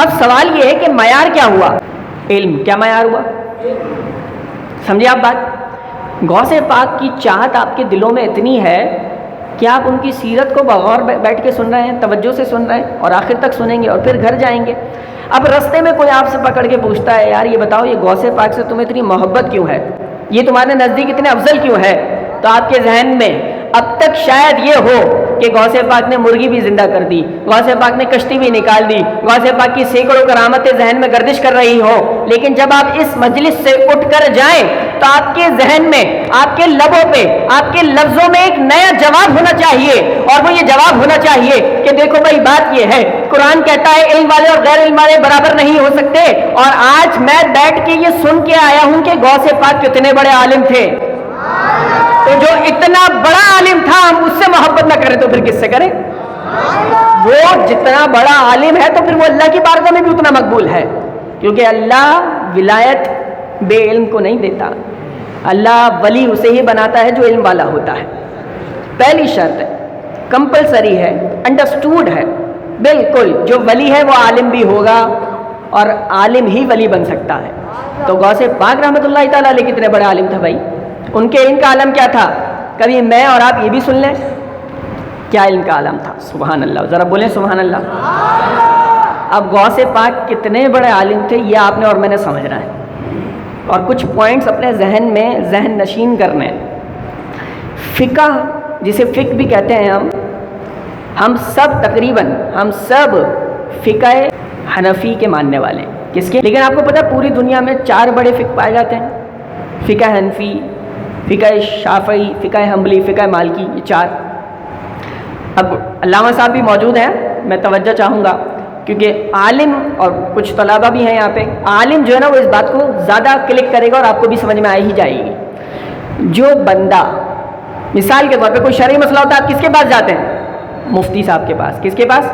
اب سوال یہ ہے کہ معیار کیا ہوا؟ علم. کیا معیار ہوا؟ سمجھے آپ بات؟ غوث پاک کی چاہت آپ کے دلوں میں اتنی ہے کہ آپ ان کی سیرت کو بغور بیٹھ کے سن رہے ہیں، توجہ سے سن رہے ہیں، اور آخر تک سنیں گے اور پھر گھر جائیں گے. اب رستے میں کوئی آپ سے پکڑ کے پوچھتا ہے یار یہ بتاؤ یہ غوث پاک سے تمہیں اتنی محبت کیوں ہے، یہ تمہارے نزدیک اتنے افضل کیوں ہے، تو آپ کے ذہن میں اب تک شاید یہ ہو کہ غوث پاک نے مرغی بھی زندہ کر دی، غوث پاک نے کشتی بھی نکال دی، غوث پاک کی سینکڑوں کرامتیں ذہن میں گردش کر رہی ہو. لیکن جب آپ اس مجلس سے اٹھ کر جائیں تو آپ کے ذہن میں، آپ کے لبوں پہ، آپ کے لفظوں میں ایک نیا جواب ہونا چاہیے، اور وہ یہ جواب ہونا چاہیے کہ دیکھو بھائی بات یہ ہے، قرآن کہتا ہے علم والے اور غیر علم والے برابر نہیں ہو سکتے، اور آج میں بیٹھ کے یہ سن کے آیا ہوں کہ غوث پاک کتنے بڑے عالم تھے. تو جو اتنا بڑا عالم تھا ہم اس سے محبت نہ کریں تو پھر کس سے کریں؟ وہ جتنا بڑا عالم ہے تو پھر وہ اللہ کی بارگاہ میں بھی اتنا مقبول ہے، کیونکہ اللہ ولایت بے علم کو نہیں دیتا، اللہ ولی اسے ہی بناتا ہے جو علم والا ہوتا ہے. پہلی شرط ہے، کمپلسری ہے، انڈرسٹوڈ ہے، بالکل جو ولی ہے وہ عالم بھی ہوگا اور عالم ہی ولی بن سکتا ہے. تو غوث پاک رحمۃ اللہ تعالیٰ علیہ کتنے بڑے عالم تھے بھائی، ان کے علم کا عالم کیا تھا؟ کبھی میں اور آپ یہ بھی سن لیں کیا علم کا عالم تھا. سبحان اللہ، ذرا بولیں سبحان اللہ. اب غوث پاک کتنے بڑے عالم تھے یہ آپ نے اور میں نے سمجھنا ہے، اور کچھ پوائنٹس اپنے ذہن میں ذہن نشین کرنے ہیں. فقہ جسے فقہ بھی کہتے ہیں، ہم سب تقریباً ہم سب فقہ حنفی کے ماننے والے ہیں. کس کے؟ لیکن آپ کو پتہ پوری دنیا میں 4 بڑے فقہ پائے جاتے ہیں، فقہ حنفی، فقہ شافعی، فقہ حنبلی، فقہ مالکی، یہ 4. اب علامہ صاحب بھی موجود ہیں، میں توجہ چاہوں گا کیونکہ عالم اور کچھ طلبہ بھی ہیں یہاں پہ. عالم جو ہے نا وہ اس بات کو زیادہ کلک کرے گا اور آپ کو بھی سمجھ میں آ ہی جائے گی. جو بندہ مثال کے طور پہ کوئی شرعی مسئلہ ہوتا ہے آپ کس کے پاس جاتے ہیں؟ مفتی صاحب کے پاس. کس کے پاس؟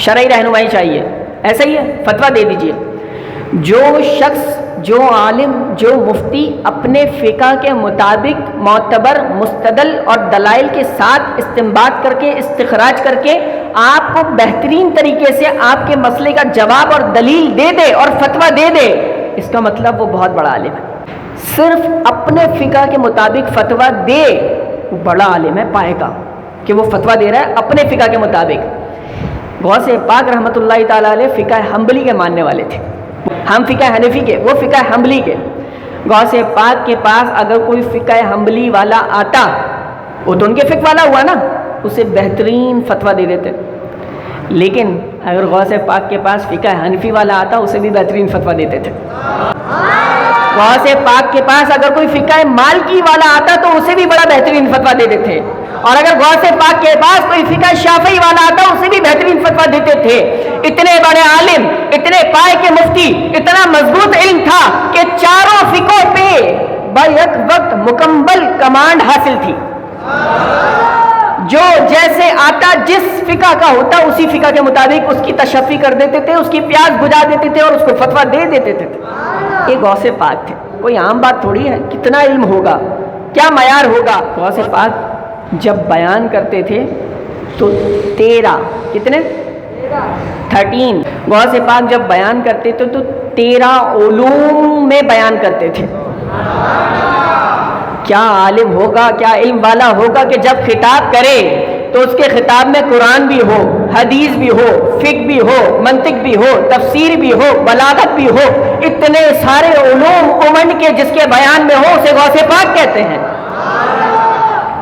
شرعی رہنمائی چاہیے، ایسا ہی ہے، فتویٰ دے دیجئے. جو شخص، جو عالم، جو مفتی اپنے فقہ کے مطابق معتبر، مستدل اور دلائل کے ساتھ استنباط کر کے، استخراج کر کے آپ کو بہترین طریقے سے آپ کے مسئلے کا جواب اور دلیل دے دے اور فتویٰ دے دے، اس کا مطلب وہ بہت بڑا عالم ہے. صرف اپنے فقہ کے مطابق فتویٰ دے وہ بڑا عالم ہے، پائے گا کہ وہ فتویٰ دے رہا ہے اپنے فقہ کے مطابق. غوث پاک رحمۃ اللہ تعالیٰ علیہ فقہ حنبلی کے ماننے والے تھے، ہم فقہ حنفی کے، وہ فقہ حنبلی کے. غوث پاک کے پاس اگر کوئی فقہ حنبلی والا آتا وہ تو ان کے فقہ والا ہوا نا، اسے بہترین فتویٰ دے دیتے. لیکن اگر غوث پاک کے پاس فقہ حنفی والا آتا اسے بھی بہترین فتویٰ دیتے تھے. غوث پاک کے پاس اگر کوئی فقہ مالکی والا آتا تو اسے بھی بڑا بہترین فتویٰ دے دیتے تھے، اور اگر غوث پاک کے پاس کوئی فقہ شافعی والا آتا اسے بھی بہترین فتویٰ دیتے تھے. اتنے بڑے عالم، اتنے پائے کے مفتی، اتنا مضبوط علم تھا کہ 4 فقہوں پہ بیک وقت مکمل کمانڈ حاصل تھی. جو جیسے آتا جس فقہ کا ہوتا اسی فقہ کے مطابق اس کی تشفی کر دیتے تھے، اس کی پیاس بجھا دیتے تھے اور اس کو فتویٰ دے دیتے تھے. یہ غوث پاک تھے، کوئی عام بات تھوڑی ہے. کتنا علم ہوگا، کیا معیار ہوگا. غوث پاک جب بیان کرتے تھے تو 13 کتنے 13 غوث پاک جب بیان کرتے تھے تو 13 علوم میں بیان کرتے تھے. کیا عالم ہوگا، کیا علم والا ہوگا کہ جب خطاب کرے تو اس کے خطاب میں قرآن بھی ہو، حدیث بھی ہو، فقہ بھی ہو، منطق بھی ہو، تفسیر بھی ہو، بلاغت بھی ہو. اتنے سارے علوم امنڈ کے جس کے بیان میں ہو اسے غوث پاک کہتے ہیں.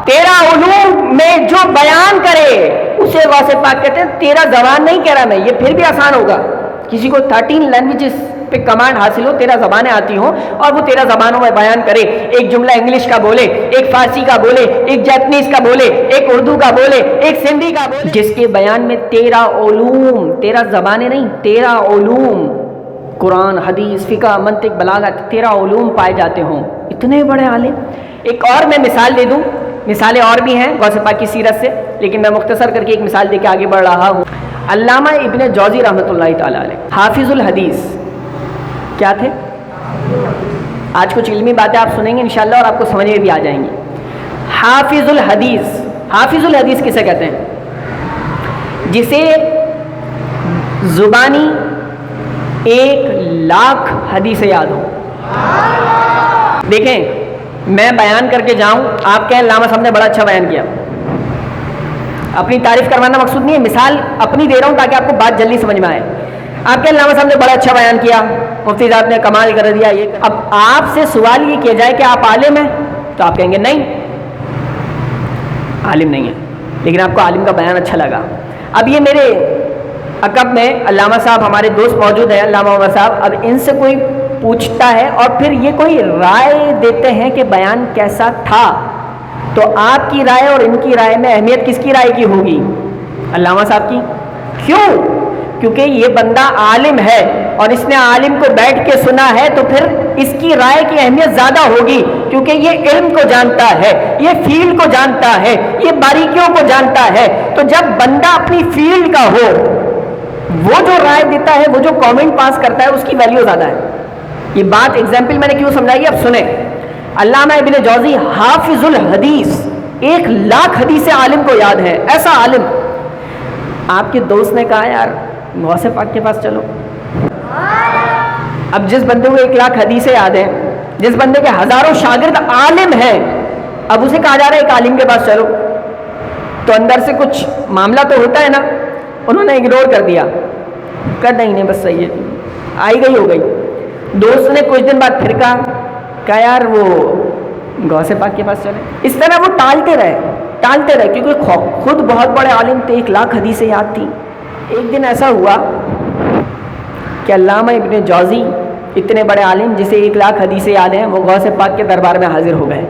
13 علوم میں جو بیان کرے اسے غوث پاک کہتے ہیں. 13 زبان نہیں کہہ رہا میں، یہ پھر بھی آسان ہوگا. کسی کو 13 لینگویجز پہ کمانڈ حاصل ہو، 13 زبانیں آتی ہوں اور وہ 13 زبانوں میں بیان کرے. ایک جملہ انگلش کا بولے، ایک فارسی کا بولے، ایک جاپنیز کا بولے، ایک اردو کا بولے، ایک سندھی کا بولے، جس کے بیان میں 13 علوم، 13 زبانیں نہیں، 13 علوم، قرآن، حدیث، فقہ، منطق، بلاغت، 13 علوم پائے جاتے ہوں. اتنے بڑے عالم. ایک اور میں مثال دے دوں، مثالیں اور بھی ہیں غوث پاک کی سیرت سے، لیکن میں مختصر کر کے ایک مثال دے کے آگے بڑھ رہا ہوں. علامہ ابن جوزی رحمۃ اللہ تعالیٰ علیہ حافظ الحدیث کیا تھے؟ آج کچھ علمی باتیں آپ سنیں گے انشاءاللہ اور آپ کو سمجھ میں بھی آ جائیں گی. حافظ الحدیث، حافظ الحدیث کسے کہتے ہیں؟ جسے زبانی 1,00,000 حدیث یاد ہو. دیکھیں میں بیان کر کے جاؤں, آپ کہیں علامہ صاحب نے بڑا اچھا بیان کیا. اپنی تعریف کروانا مقصود نہیں ہے, مثال اپنی دے رہا ہوں تاکہ آپ کو بات جلدی سمجھ میں آئے. آپ کے علامہ صاحب نے بڑا اچھا بیان کیا, مفتی صاحب نے کمال کر دیا. یہ اب آپ سے سوال یہ کیا جائے کہ آپ عالم ہیں, تو آپ کہیں گے نہیں عالم نہیں ہے, لیکن آپ کو عالم کا بیان اچھا لگا. اب یہ میرے عقب میں علامہ صاحب ہمارے دوست موجود ہیں, علامہ عمر صاحب. اب ان سے کوئی پوچھتا ہے اور پھر یہ کوئی رائے دیتے ہیں کہ بیان کیسا تھا, تو آپ کی رائے اور ان کی رائے میں اہمیت کس کی رائے کی ہوگی؟ علامہ صاحب کی. کیوں؟ کیونکہ یہ بندہ عالم ہے اور اس نے عالم کو بیٹھ کے سنا ہے, تو پھر اس کی رائے کی اہمیت زیادہ ہوگی, کیونکہ یہ علم کو جانتا ہے, یہ فیلڈ کو جانتا ہے, یہ باریکیوں کو جانتا ہے. تو جب بندہ اپنی فیلڈ کا ہو, وہ جو رائے دیتا ہے, وہ جو کامنٹ پاس کرتا ہے, اس کی ویلیو زیادہ ہے. یہ بات ایگزامپل میں نے کیوں سمجھائی, اب سنیں. علامہ ابن جوزی حافظ الحدیث, 1,00,000 حدیث عالم کو یاد ہے, ایسا عالم. آپ کے دوست نے کہا یار غوث پاک کے پاس چلو. اب جس بندے کو 1,00,000 حدیثیں یاد ہیں, جس بندے کے ہزاروں شاگرد عالم ہیں, اب اسے کہا جا رہا ہے ایک عالم کے پاس چلو, تو اندر سے کچھ معاملہ تو ہوتا ہے نا. انہوں نے اگنور کر دیا, کر نہیں بس صحیح ہے, آئی گئی ہو گئی. دوست نے کچھ دن بعد پھر کہا یار وہ غوث پاک کے پاس چلے. اس طرح وہ ٹالتے رہے, کیونکہ خود بہت بڑے عالم تھے, 1,00,000 حدیثیں یاد تھیں. ایک دن ایسا ہوا کہ علامہ ابن جوزی, اتنے بڑے عالم جسے 1,00,000 حدیثیں یاد ہیں, وہ غوث پاک کے دربار میں حاضر ہو گئے.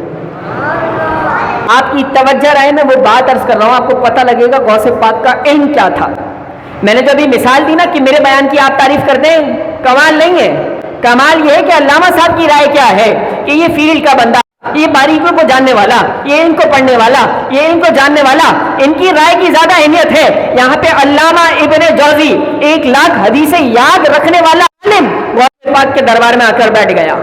آپ کی توجہ رہے, میں وہ بات عرض کر رہا ہوں, آپ کو پتہ لگے گا غوث پاک کا علم کیا تھا. میں نے جو ابھی مثال دی نا کہ میرے بیان کی آپ تعریف کرتے ہیں, کمال نہیں ہے. کمال یہ ہے کہ علامہ صاحب کی رائے کیا ہے, کہ یہ فیلڈ کا بندہ, یہ باریکیوں کو جاننے والا, یہ ان کو پڑھنے والا, یہ ان کو جاننے والا, ان کی رائے کی زیادہ اہمیت ہے. یہاں پہ علامہ ابن جوزی 1,00,000 حدیثیں یاد رکھنے والا عالم غوث پاک کے دربار میں آ کر بیٹھ گیا.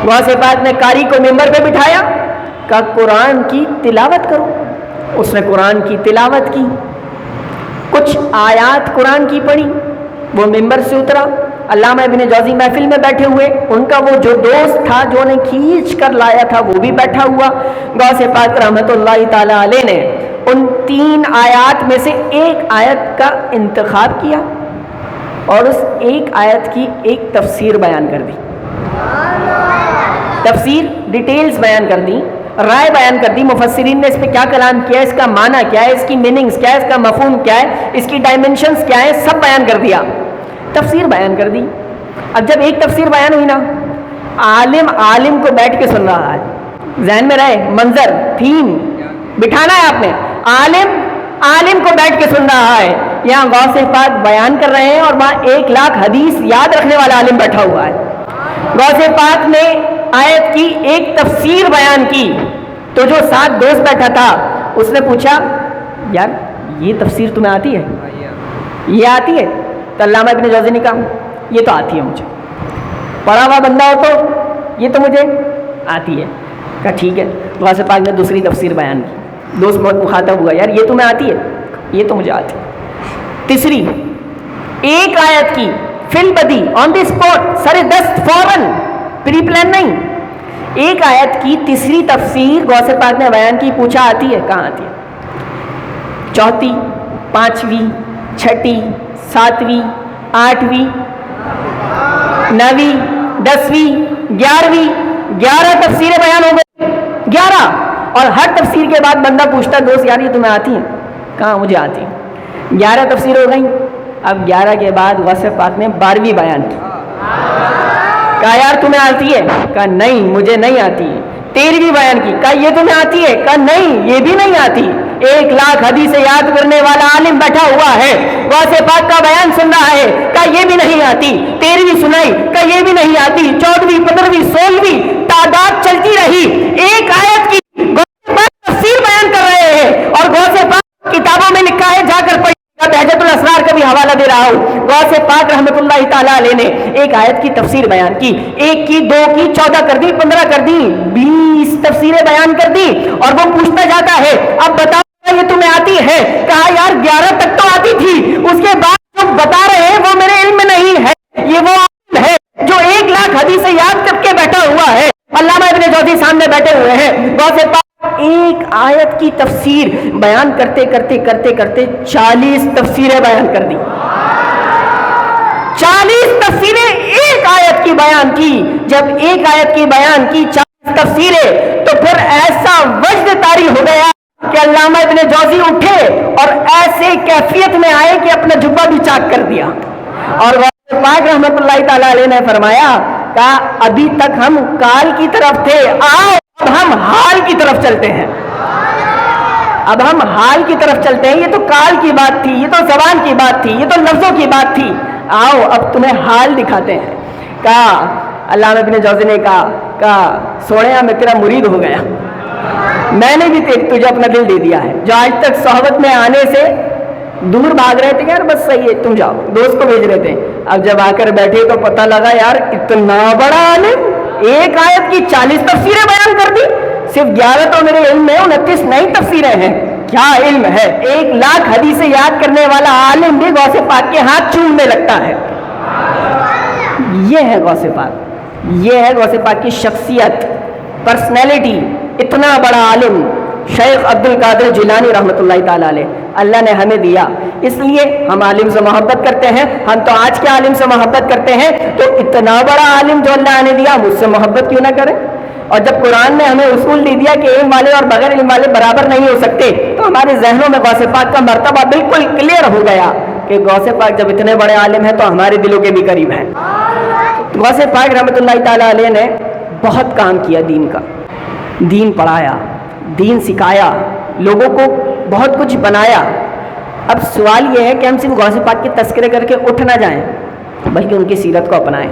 غوث پاک نے قاری کو ممبر پہ بٹھایا, کہا قرآن کی تلاوت کرو. اس نے قرآن کی تلاوت کی, کچھ آیات قرآن کی پڑھی, وہ ممبر سے اترا. علامہ ابن جوزی محفل میں بیٹھے ہوئے, ان کا وہ جو دوست تھا جو انہیں کھینچ کر لایا تھا وہ بھی بیٹھا ہوا. غوث پاک رحمۃ اللہ تعالی علیہ نے ان 3 آیات میں سے ایک آیت کا انتخاب کیا اور اس ایک آیت کی ایک تفسیر بیان کر دی. تفسیر ڈیٹیلز بیان کر دی, رائے بیان کر دی, مفسرین نے اس پہ کیا کلام کیا, اس کا معنی کیا ہے, اس کی میننگز کیا ہے, اس کا مفہوم کیا ہے, اس کی ڈائمنشنز کیا ہے, سب بیان کر دیا, تفسیر بیان کر دی. اب جب ایک تفسیر بیان ہوئی نا, عالم کو بیٹھ کے سن رہا ہے, ذہن میں رہے منظر, تھیم بٹھانا ہے آپ نے, عالم کو بیٹھ کے سن رہا ہے. یہاں غوث پاک بیان کر رہے ہیں اور وہاں 1,00,000 حدیث یاد رکھنے والا عالم بیٹھا ہوا ہے. غوث پاک نے آیت کی ایک تفسیر بیان کی, تو جو ساتھ دوست بیٹھا تھا اس نے پوچھا یار یہ تفسیر تمہیں آتی ہے, یہ آتی ہے؟ تو علامہ ابن جوزی نے کہا یہ تو آتی ہے مجھے, پڑھا ہوا بندہ ہو تو یہ تو مجھے آتی ہے. کہا ٹھیک ہے. غوث پاک نے دوسری تفسیر بیان کی, دوست بہت مخاطب ہوا, یار یہ تمہیں آتی ہے؟ یہ تو مجھے آتی ہے. تیسری ایک آیت کی فی البدی آن دی اسپاٹ, سر دست فوراً, پری پلان نہیں, ایک آیت کی تیسری تفسیر غوث پاک نے بیان کی. پوچھا آتی ہے؟ کہاں آتی ہے؟ چوتھی, پانچویں, چھٹی, ساتویں, آٹھویں, نویں, 10ویں, 11ویں, 11 تفسیریں بیان ہو گئی, 11. اور ہر تفسیر کے بعد بندہ پوچھتا دوست یار یہ تمہیں آتی ہے؟ کہاں مجھے آتی ہے. 11 تفسیر ہو گئی. اب 11 کے بعد غوث پاک نے 12ویں بیان کی. کہا یار تمہیں آتی ہے؟ کہا نہیں مجھے نہیں آتی. 13ویں بیان کی. کہا یہ تمہیں آتی ہے؟ کہا نہیں یہ بھی نہیں آتی. 1,00,000 حدیثیں یاد کرنے والا عالم بیٹھا ہوا ہے, غوث پاک کا بیان سن رہا ہے. کہا یہ بھی نہیں آتی. 13ویں سنائی, کہا یہ بھی نہیں آتی. 14ویں, 15ویں, 16ویں, تعداد چلتی رہی. ایک آیت کی غوث پاک تفسیر بیان کر رہے ہیں اور غوث پاک کتابوں میں لکھا ہے, جا کر پڑھ, بہجت الاسرار کا بھی حوالہ دے رہا ہوں. غوث پاک رحمۃ اللہ تعالی علیہ نے ایک آیت کی تفسیر بیان کی, 1 کی, 2 کی, 14 کر دی, 15 کر دی, 20 تفسیریں بیان کر دی. اور وہ پوچھتا جاتا ہے اب بتاؤ یہ تمہیں آتی ہے؟ کہا یار 11 تک تو آتی تھی, اس کے بعد جو بتا رہے ہیں وہ میرے علم میں نہیں ہے، یہ وہ عالم ہے جو 1,00,000 حدیثیں یاد کر کے بیٹھا ہوا ہے۔ علامہ ابن جوزی سامنے بیٹھے ہوئے ہیں، غوث پاک ایک آیت کی تفسیر بیان کرتے کرتے کرتے کرتے 40 تفسیریں بیان کر دی، 40 تفسیریں ایک آیت کی بیان کی۔ جب ایک آیت کی بیان کی 40 تفسیریں، تو پھر ایسا وجد طاری ہو گیا کہ علامہ ابن جوزی اٹھے اور ایسے کیفیت میں آئے کہ اپنا جبہ بھی چاک کر دیا، اور غوث پاک رحمت اللہ تعالی علیہ نے فرمایا کہ ابھی تک ہم کال کی طرف تھے، آؤ اب ہم حال کی طرف چلتے ہیں، اب ہم حال کی طرف چلتے ہیں۔ یہ تو کال کی بات تھی، یہ تو زبان کی بات تھی، یہ تو لفظوں کی بات تھی، آؤ اب تمہیں حال دکھاتے ہیں۔ کہا علامہ ابن جوزی نے کہا سوڑیا میں تیرا مرید ہو گیا، میں نے بھی تجھے اپنا دل دے دیا ہے، جو آج تک صحبت میں آنے سے دور بھاگ رہے تھے، یار بس صحیح ہے تم جاؤ، دوست کو بھیج رہے تھے، اب جب آ کر بیٹھے تو پتہ لگا یار اتنا بڑا عالم، ایک آیت کی 40 تفسیریں بیان کر دی، صرف 11 تو میرے علم میں 29 نئی تفسیریں ہیں، کیا علم ہے! 1,00,000 حدیثیں یاد کرنے والا عالم بھی غوث پاک کے ہاتھ چومنے لگتا ہے۔ یہ ہے غوث پاک، یہ ہے غوث پاک کی شخصیت، پرسنالٹی۔ اتنا بڑا عالم شیخ عبد القادر جیلانی رحمۃ اللہ تعالی علیہ اللہ نے ہمیں دیا، اس لیے ہم عالم سے محبت کرتے ہیں۔ ہم تو آج کے عالم سے محبت کرتے ہیں، تو اتنا بڑا عالم جو اللہ نے دیا مجھ سے محبت کیوں نہ کریں؟ اور جب قرآن نے ہمیں اصول دے دیا کہ علم والے اور بغیر علم والے برابر نہیں ہو سکتے، تو ہمارے ذہنوں میں غوث پاک کا مرتبہ بالکل کلیئر ہو گیا کہ غوث پاک جب اتنے بڑے عالم ہیں تو ہمارے دلوں کے بھی قریب ہیں۔ غوث پاک رحمۃ اللہ تعالی علیہ نے بہت کام کیا دین کا، دین پڑھایا، دین سکھایا، لوگوں کو بہت کچھ بنایا۔ اب سوال یہ ہے کہ ہم صرف غوث پاک کے تذکرے کر کے اٹھ نہ جائیں، بلکہ ان کی سیرت کو اپنائیں۔